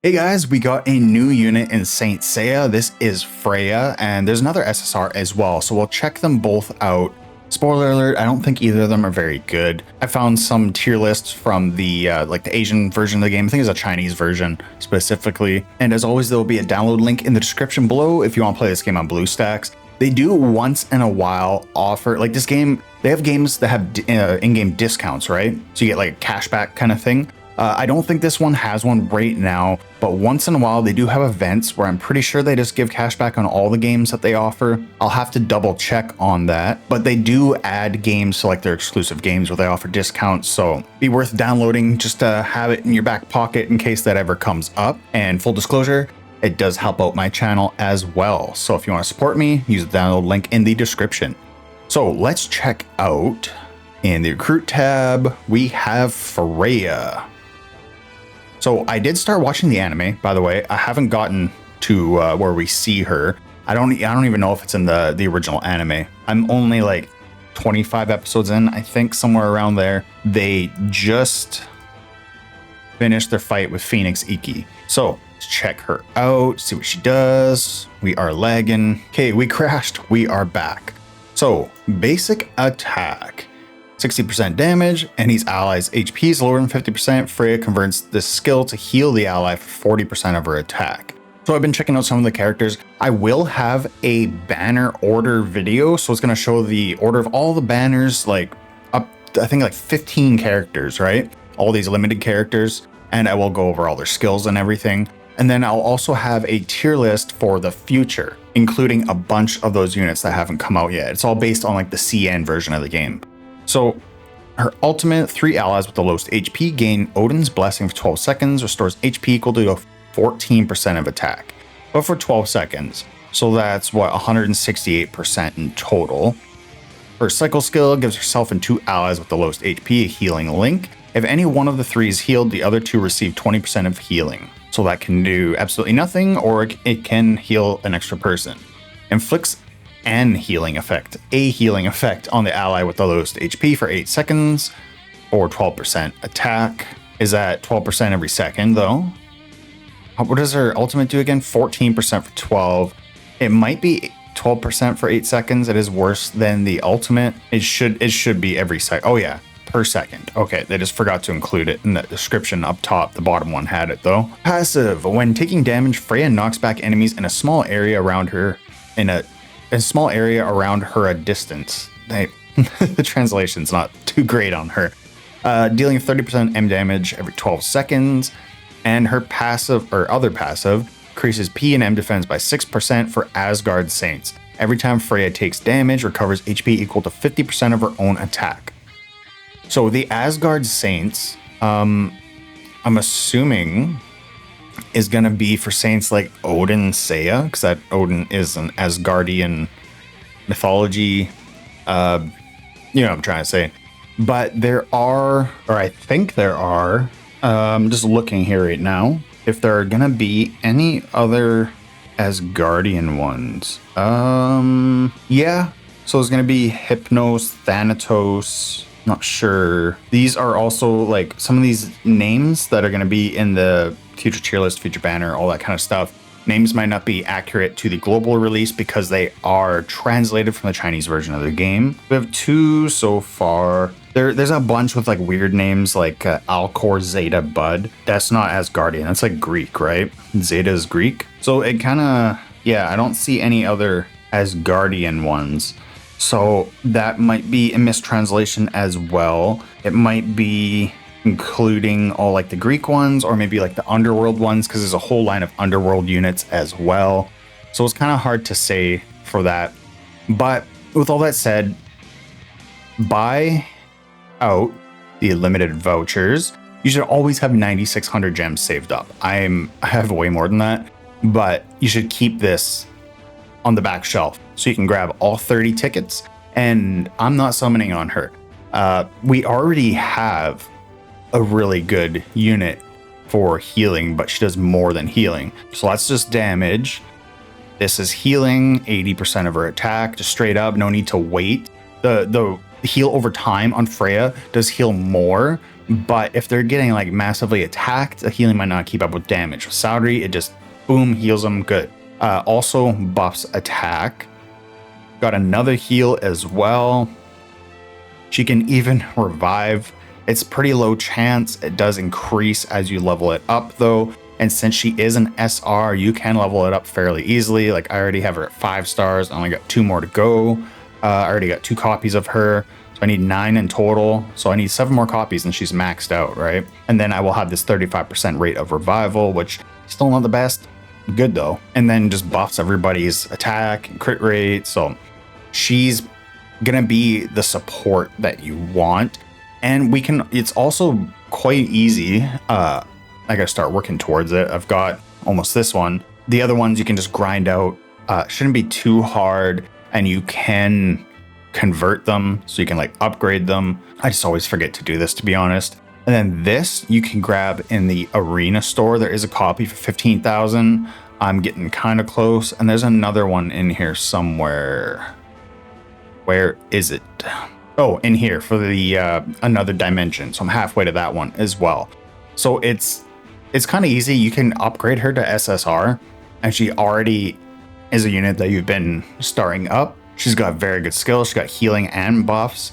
Hey guys, we got a new unit in Saint Seiya. This is Freya, and there's another SSR as well, so we'll check them both out. Spoiler alert, I don't think either of them are very good. I found some tier lists from the the Asian version of the game. I think it's a Chinese version specifically. And as always, there will be a download link in the description below if you want to play this game on BlueStacks. They do once in a while offer, like this game, they have games that have in-game discounts, right? So you get like a cashback kind of thing. I don't think this one has one right now, but once in a while they do have events where I'm pretty sure they just give cashback on all the games that they offer. I'll have to double check on that, but they do add games to like their exclusive games where they offer discounts, so be worth downloading just to have it in your back pocket in case that ever comes up. And full disclosure, it does help out my channel as well. So if you want to support me, use the download link in the description. So let's check out in the recruit tab, we have Freya. So I did start watching the anime, by the way. I haven't gotten to where we see her. I don't even know if it's in the original anime. I'm only like 25 episodes in, I think, somewhere around there. They just finished their fight with Phoenix Iki. So let's check her out, see what she does. We are lagging. Okay, we crashed. We are back. So basic attack. 60% damage, and his ally's HP is lower than 50%. Freya converts this skill to heal the ally for 40% of her attack. So I've been checking out some of the characters. I will have a banner order video, so it's going to show the order of all the banners, like up, I think like 15 characters, right? All these limited characters, and I will go over all their skills and everything. And then I'll also have a tier list for the future, including a bunch of those units that haven't come out yet. It's all based on like the CN version of the game. So her ultimate, 3 allies with the lowest HP gain Odin's Blessing for 12 seconds, restores HP equal to 14% of attack, but for 12 seconds. So that's what, 168% in total. Her cycle skill gives herself and 2 allies with the lowest HP a healing link. If any one of the 3 is healed, the other 2 receive 20% of healing. So that can do absolutely nothing, or it can heal an extra person. Inflicts a healing effect on the ally with the lowest HP for 8 seconds, or 12% attack. Is that 12% every second though? What does her ultimate do again? 14% for 12. It might be 12% for 8 seconds. It is worse than the ultimate. It should be every second. Oh yeah, per second. Okay, they just forgot to include it in the description up top. The bottom one had it though. Passive. When taking damage, Freya knocks back enemies in a small area around her a distance. The translation's not too great on her. Dealing 30% M damage every 12 seconds, and her passive, or other passive, increases P and M defense by 6% for Asgard Saints. Every time Freya takes damage, recovers HP equal to 50% of her own attack. So the Asgard Saints, I'm assuming, is going to be for saints like Odin and Seiya, because that Odin is an Asgardian mythology, you know what I'm trying to say. But there are, or I think there are, I'm just looking here right now, if there are going to be any other Asgardian ones. Yeah, so there's going to be Hypnos, Thanatos, not sure. These are also like some of these names that are going to be in the future tier list, future banner, all that kind of stuff. Names might not be accurate to the global release because they are translated from the Chinese version of the game. We have 2 so far. There's a bunch with like weird names like Alcor Zeta Bud. That's not Asgardian. That's like Greek, right? Zeta is Greek. So it kind of, yeah, I don't see any other Asgardian ones. So that might be a mistranslation as well. It might be including all like the Greek ones, or maybe like the underworld ones, because there's a whole line of underworld units as well. So it's kind of hard to say for that. But with all that said, buy out the limited vouchers. You should always have 9,600 gems saved up. I have way more than that, but you should keep this on the back shelf so you can grab all 30 tickets. And I'm not summoning on her. We already have a really good unit for healing, but she does more than healing. So that's just damage. This is healing, 80% of her attack, just straight up, no need to wait. The heal over time on Freya does heal more, but if they're getting like massively attacked, the healing might not keep up with damage. With Saudry, it just boom, heals them good. Also buffs attack. Got another heal as well. She can even revive. It's pretty low chance. It does increase as you level it up though. And since she is an SR, you can level it up fairly easily. Like I already have her at 5 stars. I only got 2 more to go. I already got 2 copies of her. So I need 9 in total. So I need 7 more copies and she's maxed out, right? And then I will have this 35% rate of revival, which still not the best. Good though. And then just buffs everybody's attack and crit rate. So she's gonna be the support that you want. And we can, it's also quite easy. I gotta start working towards it. I've got almost this one. The other ones you can just grind out. Shouldn't be too hard, and you can convert them so you can like upgrade them. I just always forget to do this, to be honest. And then this you can grab in the arena store. There is a copy for 15,000. I'm getting kind of close, and there's another one in here somewhere. Where is it? Oh, in here for the another dimension. So I'm halfway to that one as well. So it's kind of easy. You can upgrade her to SSR, and she already is a unit that you've been starring up. She's got very good skills. She's got healing and buffs.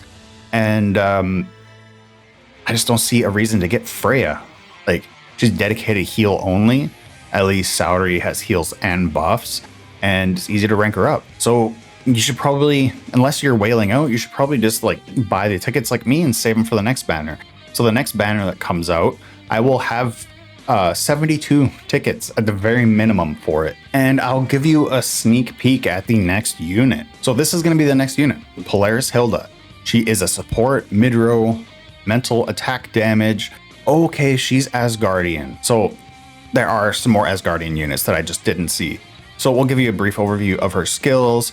And I just don't see a reason to get Freya. Like, she's dedicated heal only. At least Saudry has heals and buffs, and it's easy to rank her up. So you should probably, unless you're wailing out, you should probably just like buy the tickets like me and save them for the next banner. So the next banner that comes out, I will have 72 tickets at the very minimum for it. And I'll give you a sneak peek at the next unit. So this is going to be the next unit, Polaris Hilda. She is a support, mid-row, mental attack damage. Okay, she's Asgardian. So there are some more Asgardian units that I just didn't see. So we'll give you a brief overview of her skills.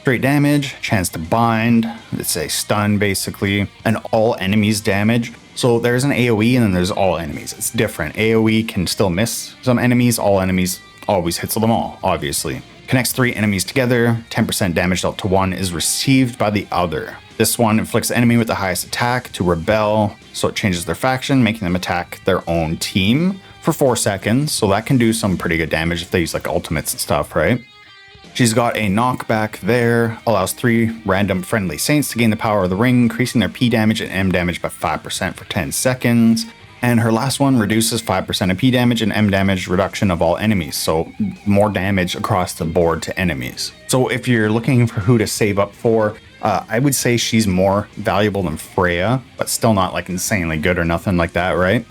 Straight damage, chance to bind, it's a stun basically, and all enemies damage. So there's an AoE and then there's all enemies. It's different. AoE can still miss some enemies. All enemies always hits them all, obviously. Connects 3 enemies together. 10% damage dealt to one is received by the other. This one inflicts the enemy with the highest attack to rebel. So it changes their faction, making them attack their own team for 4 seconds. So that can do some pretty good damage if they use like ultimates and stuff, right? She's got a knockback there, allows 3 random friendly saints to gain the power of the ring, increasing their P damage and M damage by 5% for 10 seconds. And her last one reduces 5% of P damage and M damage reduction of all enemies, so more damage across the board to enemies. So if you're looking for who to save up for, I would say she's more valuable than Freya, but still not like insanely good or nothing like that, right?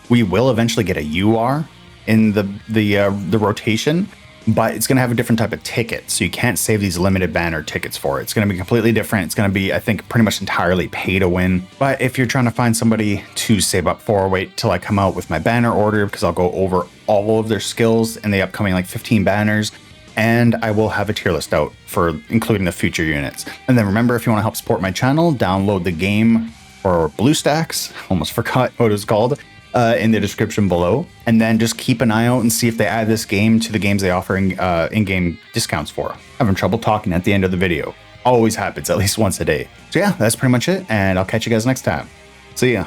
We will eventually get a UR in the rotation, but it's going to have a different type of ticket, so you can't save these limited banner tickets for it. It's going to be completely different. It's going to be, I think, pretty much entirely pay to win. But if you're trying to find somebody to save up for, wait till I come out with my banner order, because I'll go over all of their skills in the upcoming like 15 banners, and I will have a tier list out for including the future units. And then remember, if you want to help support my channel, download the game for BlueStacks. Almost forgot what it was called. In the description below, and then just keep an eye out and see if they add this game to the games they offer in-game discounts for. Having trouble talking at the end of the video. Always happens at least once a day. So yeah, that's pretty much it, and I'll catch you guys next time. See ya.